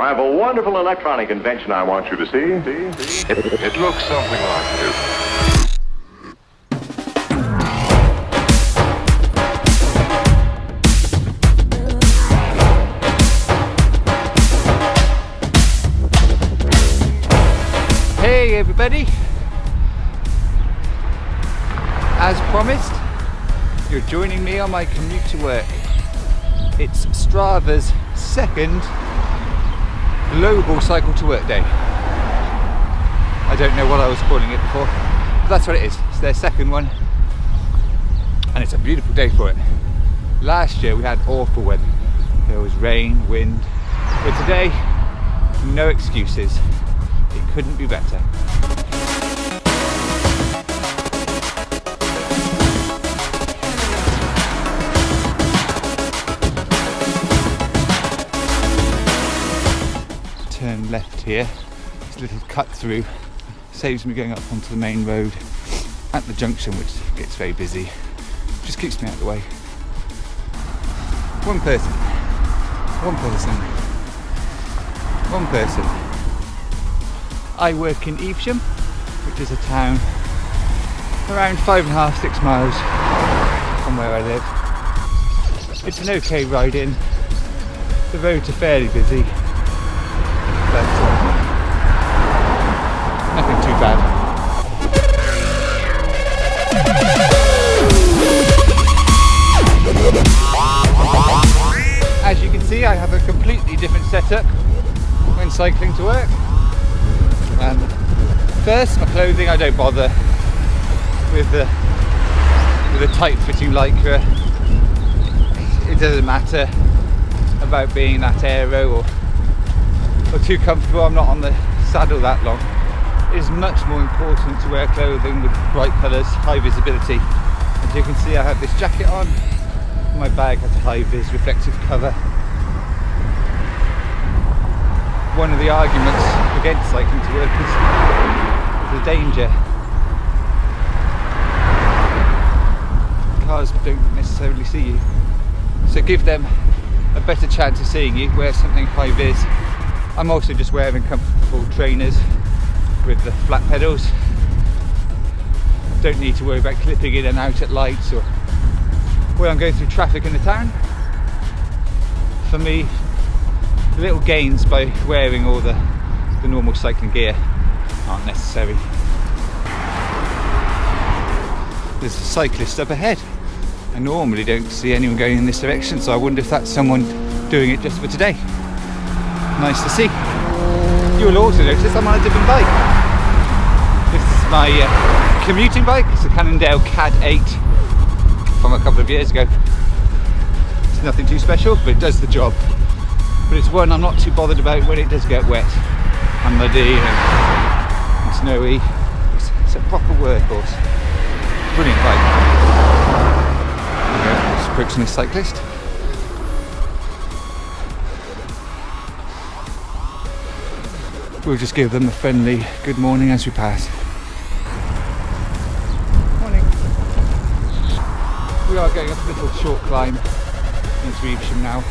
I have a wonderful electronic invention I want you to see. It looks something like this. Hey everybody, as promised, you're joining me on my commute to work. It's Strava's second global cycle to work day. I don't know what I was calling it before, but that's what it is. It's their second one, and it's a beautiful day for it. Last year we had awful weather. There was rain, wind, but today, no excuses. It couldn't be better. Turn left here. This little cut through saves me going up onto the main road at the junction, which gets very busy. Just keeps me out of the way. One person. I work in Evesham, which is a town around 5.5–6 miles from where I live. It's an okay ride in. The roads are fairly busy, but nothing too bad. As you can see, I have a completely different setup when cycling to work. First, my clothing, I don't bother with the tight-fitting lycra. It doesn't matter about being that aero or too comfortable. I'm not on the saddle that long. It is much more important to wear clothing with bright colours, high visibility. As you can see, I have this jacket on. My bag has a high-vis reflective cover. One of the arguments against cycling to work is the danger. Cars don't necessarily see you, so give them a better chance of seeing you. Wear something high vis. I'm also just wearing comfortable trainers with the flat pedals. Don't need to worry about clipping in and out at lights or when I'm going through traffic in the town. For me, the little gains by wearing all the normal cycling gear aren't necessary. There's a cyclist up ahead. I normally don't see anyone going in this direction, so I wonder if that's someone doing it just for today. Nice to see. You will also notice I'm on a different bike. This is my commuting bike. It's a Cannondale CAD 8 from a couple of years ago. It's nothing too special, but it does the job. But it's one I'm not too bothered about when it does get wet and muddy and snowy. It's a proper workhorse. Brilliant bike. Let's approach this cyclist. We'll just give them a friendly good morning as we pass. Morning. We are going up a little short climb into Evesham now.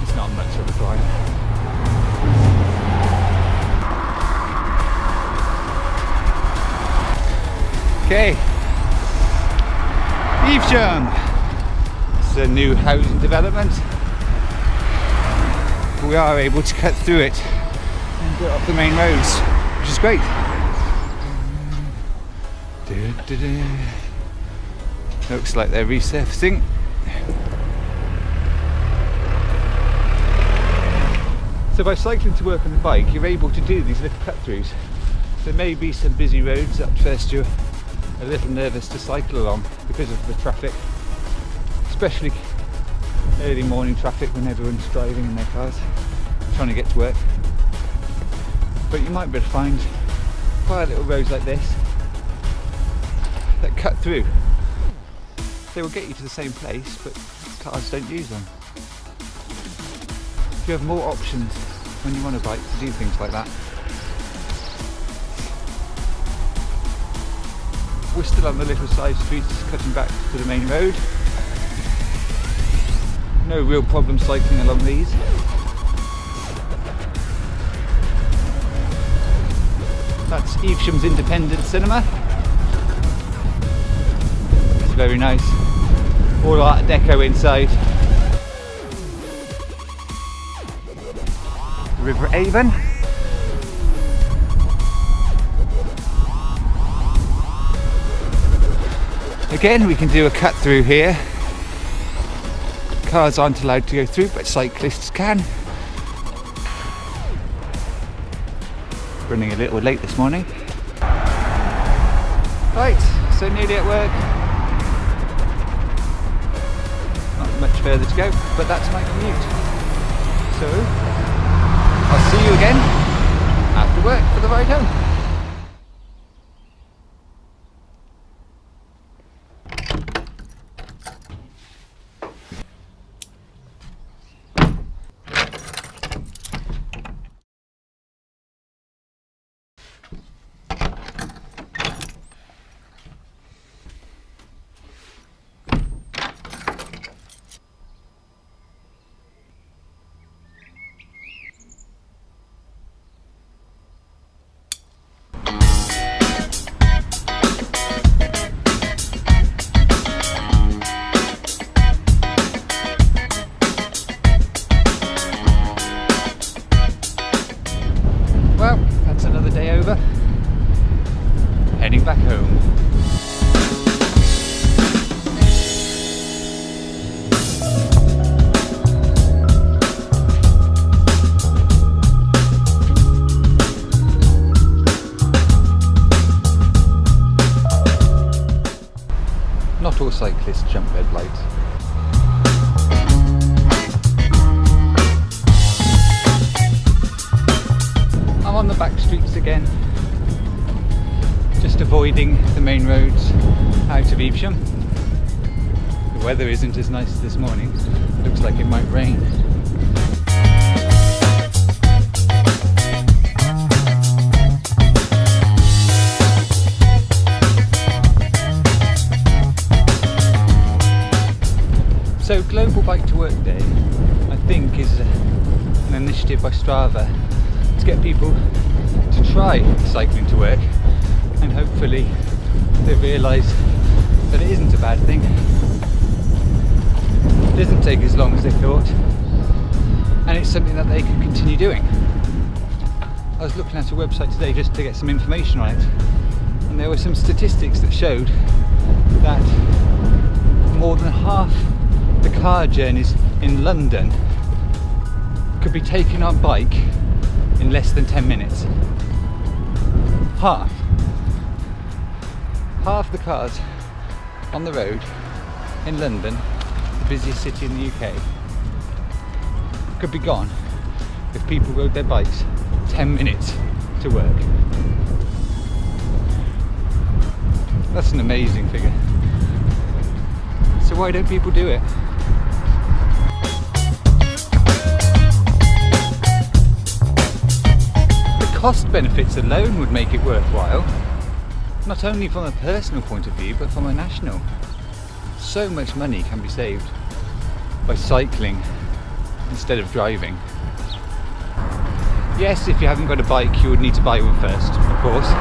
It's not much of a climb. Okay, Evesham. It's a new housing development. We are able to cut through it and get off the main roads, which is great. Looks like they're resurfacing. So by cycling to work on the bike, you're able to do these little cut-throughs. There may be some busy roads that at first you're a little nervous to cycle along because of the traffic, especially early morning traffic when everyone's driving in their cars, trying to get to work. But you might be able to find quiet little roads like this that cut through. They will get you to the same place, but cars don't use them. You have more options when you're on a bike to do things like that. We're still on the little side streets cutting back to the main road. No real problem cycling along these. Evesham's Independent Cinema. It's very nice. All Art Deco inside. The River Avon. Again, we can do a cut through here. Cars aren't allowed to go through, but cyclists can. Running a little late this morning. Right, so nearly at work. Not much further to go, but that's my commute. So, I'll see you again after work for the ride home. Well, that's another day over. Heading back home. Not all cyclists jump red lights. I'm on the back streets again, just avoiding the main roads out of Evesham. The weather isn't as nice as this morning. Looks like it might rain. So Global Bike to Work Day, I think, is an initiative by Strava to get people to try cycling to work, and hopefully they realise that it isn't a bad thing. It doesn't take as long as they thought, and it's something that they can continue doing. I was looking at a website today just to get some information on it, and there were some statistics that showed that more than half the car journeys in London could be taken on bike in less than 10 minutes. Half the cars on the road in London, the busiest city in the UK, could be gone if people rode their bikes 10 minutes to work. That's an amazing figure. So why don't people do it? Cost benefits alone would make it worthwhile, not only from a personal point of view, but from a national. So much money can be saved by cycling instead of driving. Yes, if you haven't got a bike, you would need to buy one first, of course,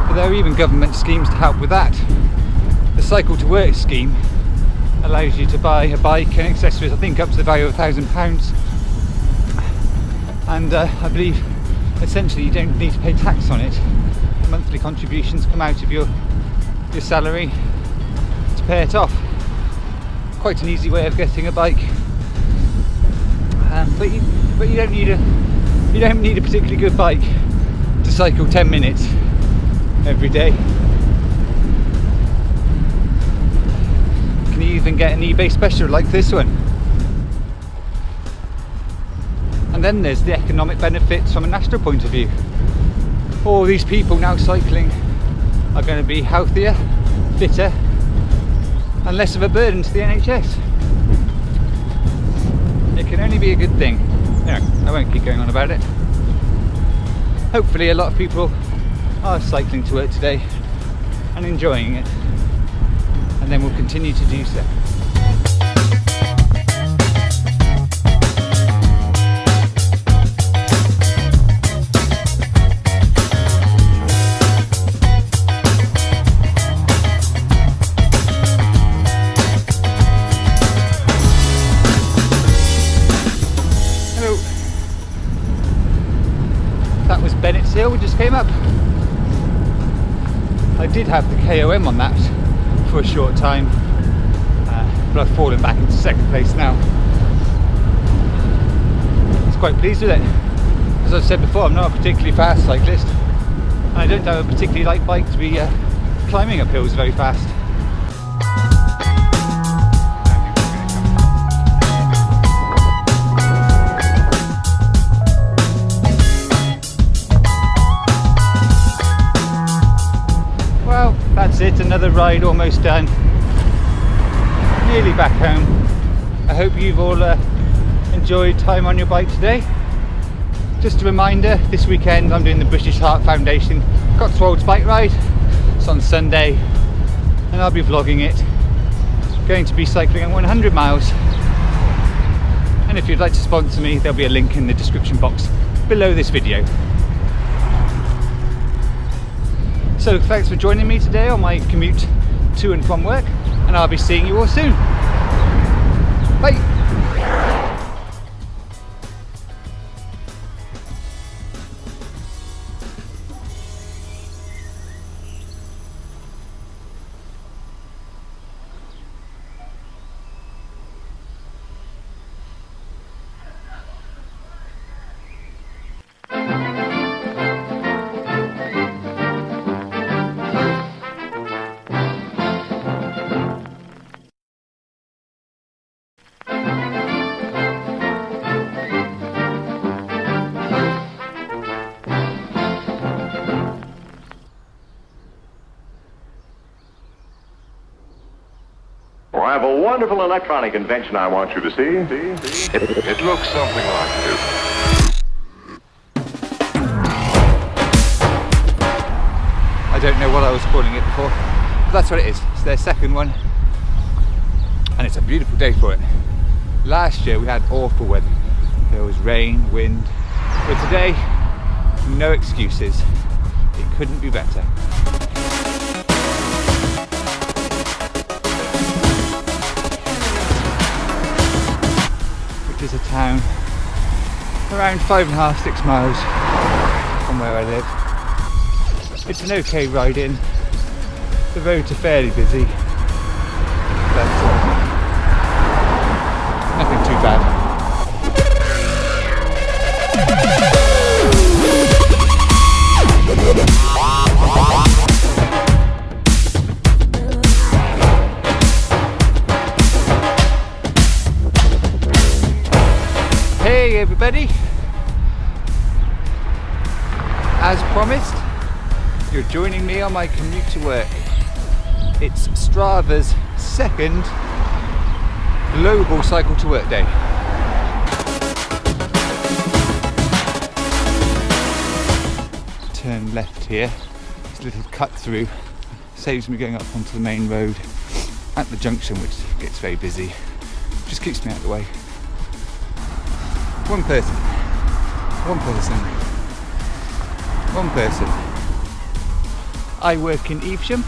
but there are even government schemes to help with that. The Cycle to Work scheme allows you to buy a bike and accessories, I think up to the value of £1,000, and I believe essentially you don't need to pay tax on it. Monthly contributions come out of your salary to pay it off. Quite an easy way of getting a bike, but you don't need a particularly good bike to cycle 10 minutes every day. You can even get an eBay special like this one. And then there's the economic benefits from a national point of view. All these people now cycling are going to be healthier, fitter, and less of a burden to the NHS. It can only be a good thing. No, I won't keep going on about it. Hopefully a lot of people are cycling to work today and enjoying it, and then we'll continue to do so. That was Bennett's Hill we just came up. I did have the KOM on that for a short time, but I've fallen back into second place now. I was quite pleased with it. As I've said before, I'm not a particularly fast cyclist, and I don't have a particularly light bike to be climbing up hills very fast. Well, that's it, another ride almost done. Nearly back home. I hope you've all enjoyed time on your bike today. Just a reminder, this weekend I'm doing the British Heart Foundation Cotswolds bike ride. It's on Sunday and I'll be vlogging it. I'm going to be cycling on 100 miles. And if you'd like to sponsor me, there'll be a link in the description box below this video. So thanks for joining me today on my commute to and from work, and I'll be seeing you all soon. Bye! I have a wonderful electronic invention I want you to see. It looks something like this. I don't know what I was calling it before, but that's what it is. It's their second one, and it's a beautiful day for it. Last year we had awful weather. There was rain, wind, but today, no excuses. It couldn't be better. Is a town around 5.5 to 6 miles from where I live. It's an okay ride in. The roads are fairly busy, but nothing too bad. Hey everybody, as promised, you're joining me on my commute to work. It's Strava's second global cycle to work day. Turn left here, this little cut through saves me going up onto the main road at the junction, which gets very busy, just keeps me out of the way. One person. I work in Evesham.